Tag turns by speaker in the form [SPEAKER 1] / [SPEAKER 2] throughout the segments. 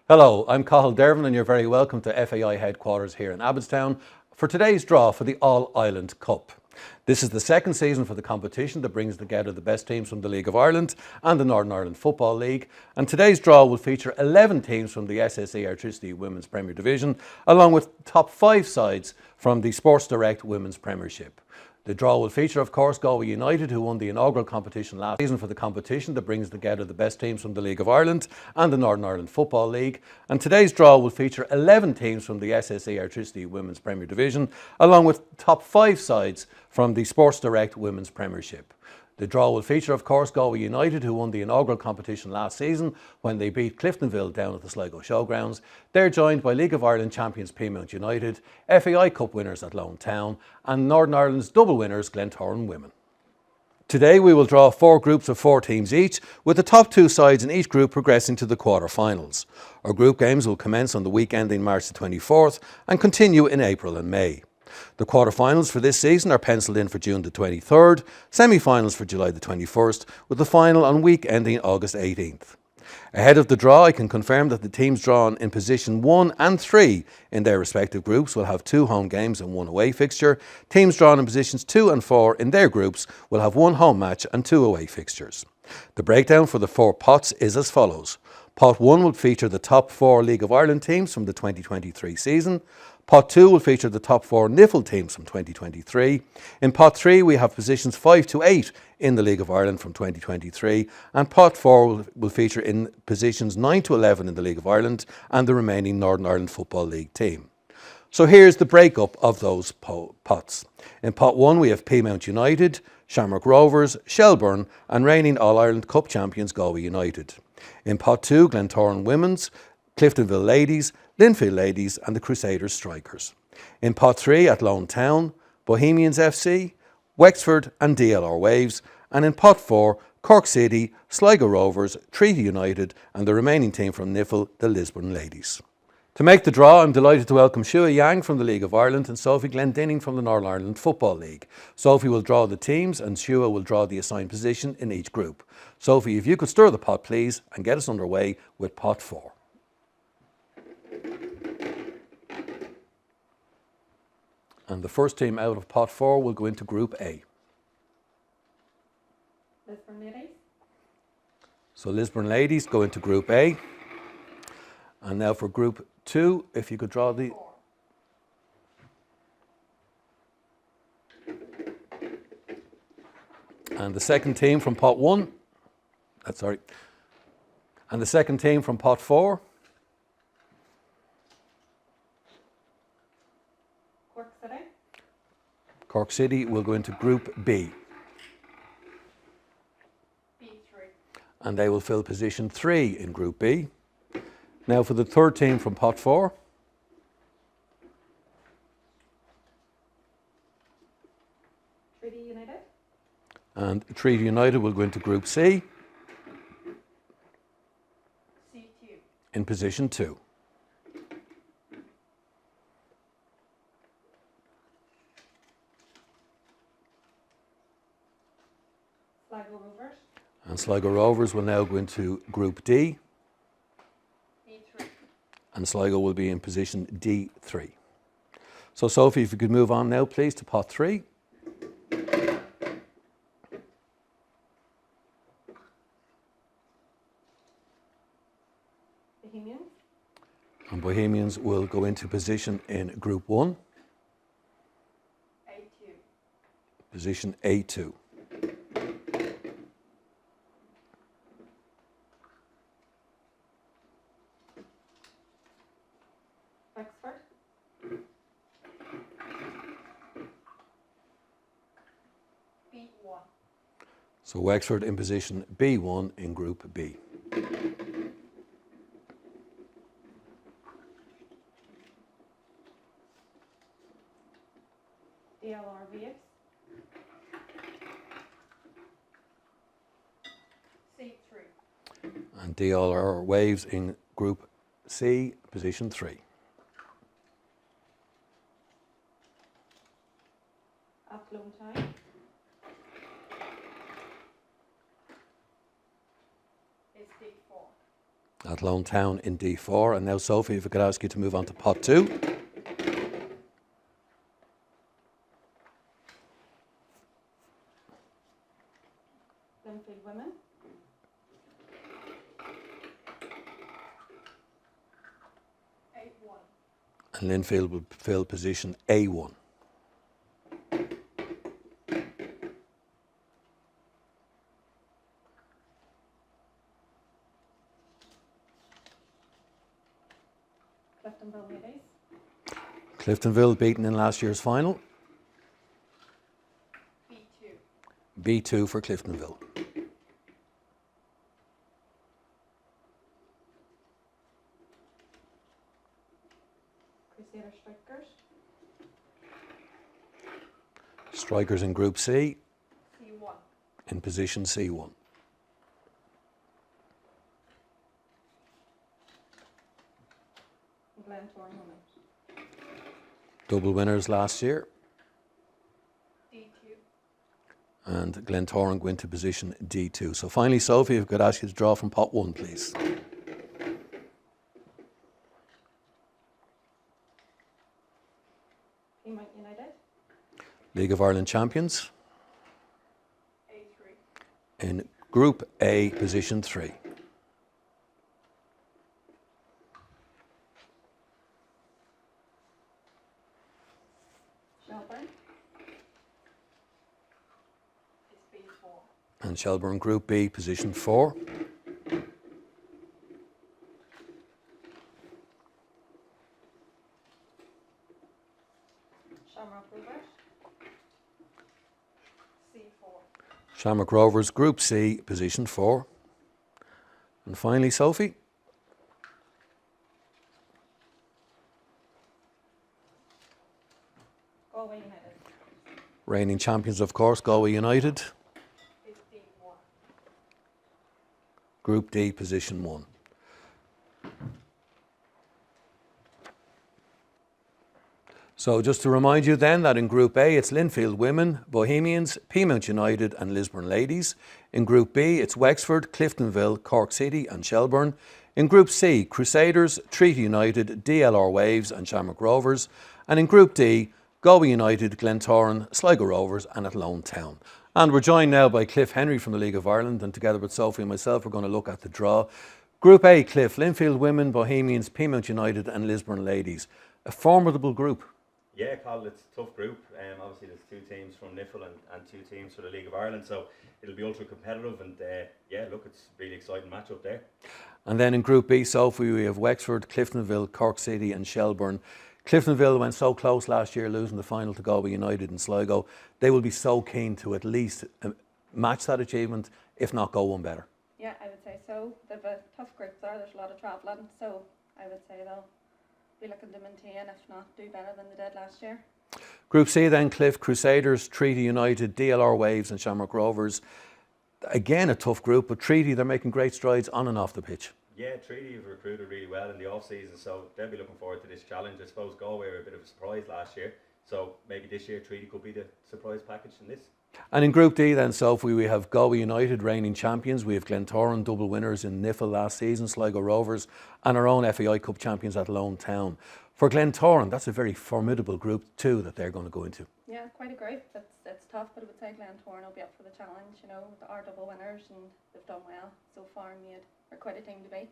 [SPEAKER 1] Hello, I'm Cathal Dervin and you're very welcome to FAI headquarters here in Abbottstown for today's draw for the All-Ireland Cup. This is the second season for the competition that brings together the best teams from the League of Ireland and the Northern Ireland Football League, and today's draw will feature 11 teams from the SSE Airtricity Women's Premier Division along with top 5 sides from the Sports Direct Women's Premiership. The draw will feature, of course, Galway United, who won the inaugural competition last season for the competition that brings together the best teams from the League of Ireland and the Northern Ireland Football League. And today's draw will feature 11 teams from the SSE Airtricity Women's Premier Division, along with top 5 sides from the Sports Direct Women's Premiership. The draw will feature, of course, Galway United, who won the inaugural competition last season when they beat Cliftonville down at the Sligo Showgrounds. They're joined by League of Ireland champions Peamount United, FAI Cup winners at Lone Town, and Northern Ireland's double winners Glentoran Women. Today we will draw 4 groups of 4 teams each, with the top 2 sides in each group progressing to the quarter-finals. Our group games will commence on the week ending March the 24th and continue in April and May. The quarter-finals for this season are pencilled in for June the 23rd, semi-finals for July the 21st, with the final on week ending August 18th. Ahead of the draw, I can confirm that the teams drawn in position 1 and 3 in their respective groups will have 2 home games and 1 away fixture. Teams drawn in positions 2 and 4 in their groups will have 1 home match and 2 away fixtures. The breakdown for the 4 pots is as follows. Pot 1 will feature the top 4 League of Ireland teams from the 2023 season. Pot 2 will feature the top 4 NIFL teams from 2023. In Pot 3 we have positions 5 to 8 in the League of Ireland from 2023, and Pot 4 will feature in positions 9 to 11 in the League of Ireland and the remaining Northern Ireland Football League team. So here's the breakup of those pots. In Pot 1 we have Peamount United, Shamrock Rovers, Shelbourne and reigning All-Ireland Cup champions Galway United. In Pot 2, Glentoran Women's, Cliftonville Ladies, Linfield Ladies and the Crusaders Strikers. In Pot 3 at Lone Town, Bohemians FC, Wexford and DLR Waves, and in Pot 4, Cork City, Sligo Rovers, Treaty United and the remaining team from NIFL, the Lisburn Ladies. To make the draw, I'm delighted to welcome Shua Yang from the League of Ireland and Sophie Glendinning from the Northern Ireland Football League. Sophie will draw the teams and Shua will draw the assigned position in each group. Sophie, if you could stir the pot please and get us underway with Pot 4. And the first team out of Pot 4 will go into Group A.
[SPEAKER 2] Lisburn Ladies.
[SPEAKER 1] So Lisburn Ladies go into Group A. And now for Group 2, if you could draw the... And the second team from Pot 1. And the second team from Pot 4.
[SPEAKER 2] Cork City.
[SPEAKER 1] Cork City will go into Group B.
[SPEAKER 2] B3.
[SPEAKER 1] And they will fill position 3 in Group B. Now for the third team from Pot 4.
[SPEAKER 2] Treaty United.
[SPEAKER 1] And Treaty United will go into Group C.
[SPEAKER 2] C2.
[SPEAKER 1] In position 2.
[SPEAKER 2] Sligo Rovers.
[SPEAKER 1] And Sligo Rovers will now go into Group D.
[SPEAKER 2] D3.
[SPEAKER 1] And Sligo will be in position D3. So Sophie, if you could move on now please to Pot 3.
[SPEAKER 2] Bohemians.
[SPEAKER 1] And Bohemians will go into position in Group 1.
[SPEAKER 2] A2.
[SPEAKER 1] Position A2.
[SPEAKER 2] Wexford. B1.
[SPEAKER 1] So Wexford in position B1 in Group B.
[SPEAKER 2] DLR Waves. C3.
[SPEAKER 1] And DLR Waves in Group C, position 3.
[SPEAKER 2] Athlone Town. Is D4.
[SPEAKER 1] Athlone Town in D4. And now, Sophie, if I could ask you to move on to pot 2.
[SPEAKER 2] Linfield Women. A1.
[SPEAKER 1] And Linfield will fill position A1.
[SPEAKER 2] Cliftonville Ladies.
[SPEAKER 1] Cliftonville beaten in last year's final.
[SPEAKER 2] B2.
[SPEAKER 1] B2 for Cliftonville.
[SPEAKER 2] Crusader Strikers.
[SPEAKER 1] Strikers in Group C
[SPEAKER 2] C1.
[SPEAKER 1] in position C1.
[SPEAKER 2] Glentoran Women.
[SPEAKER 1] Double winners last year.
[SPEAKER 2] D2.
[SPEAKER 1] And Glentoran go into position D2. So finally, Sophie, if I could ask you to draw from pot 1, please.
[SPEAKER 2] Peamount United.
[SPEAKER 1] League of Ireland champions
[SPEAKER 2] A3.
[SPEAKER 1] in Group A, position 3.
[SPEAKER 2] Shelburne. Is B4.
[SPEAKER 1] And Shelburne Group B, position 4.
[SPEAKER 2] Shamrock Rovers. C4.
[SPEAKER 1] Shamrock Rovers Group C, position 4. And finally, Sophie,
[SPEAKER 2] Galway United.
[SPEAKER 1] reigning champions, of course, Galway United,
[SPEAKER 2] Is D1.
[SPEAKER 1] Group D, position 1. So just to remind you then that in Group A it's Linfield Women, Bohemians, Peamount United and Lisburn Ladies. In Group B it's Wexford, Cliftonville, Cork City and Shelburne. In Group C, Crusaders, Treaty United, DLR Waves and Shamrock Rovers. And in Group D, Galway United, Glentoran, Sligo Rovers and Athlone Town. And we're joined now by Cliff Henry from the League of Ireland, and together with Sophie and myself we're going to look at the draw. Group A, Cliff, Linfield Women, Bohemians, Peamount United and Lisburn Ladies. A formidable group.
[SPEAKER 3] Yeah, Carl, it's a tough group. Obviously, there's 2 teams from Niffle and 2 teams for the League of Ireland, so it'll be ultra competitive. And yeah, look, it's a really exciting match up there.
[SPEAKER 1] And then in Group B, Sophie, we have Wexford, Cliftonville, Cork City and Shelburne. Cliftonville went so close last year, losing the final to Galway United and Sligo. They will be so keen to at least match that achievement, if not go one better.
[SPEAKER 2] Yeah, I would say so. They've a tough group there. There's a lot of travelling, so I would say they'll be looking to maintain, if not do better than they did last year.
[SPEAKER 1] Group C then, Cliff, Crusaders, Treaty United, DLR Waves and Shamrock Rovers. Again, a tough group, but Treaty, they're making great strides on and off the pitch.
[SPEAKER 3] Yeah, Treaty have recruited really well in the off-season, so they'll be looking forward to this challenge. I suppose Galway were a bit of a surprise last year, so maybe this year Treaty could be the surprise package in this.
[SPEAKER 1] And in Group D then, Sophie, we have Galway United, reigning champions. We have Glentoran, double winners in Niffle last season, Sligo Rovers, and our own FAI Cup champions at Athlone Town. For Glentoran, that's a very formidable group too that they're going to go into.
[SPEAKER 2] Yeah, quite a group. It's tough, but I would say Glentoran will be up for the challenge. You know, they are double winners and they've done well so far and are quite a team to beat.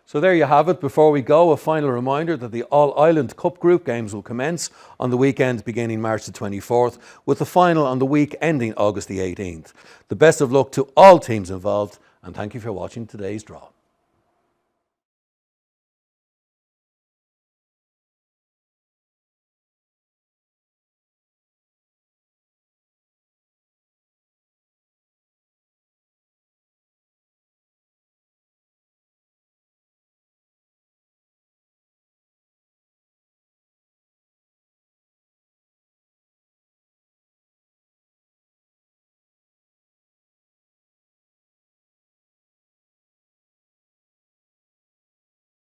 [SPEAKER 1] So there you have it. Before we go, a final reminder that the All-Ireland Cup group games will commence on the weekend beginning March the 24th, with the final on the week ending August the 18th. The best of luck to all teams involved, and thank you for watching today's draw.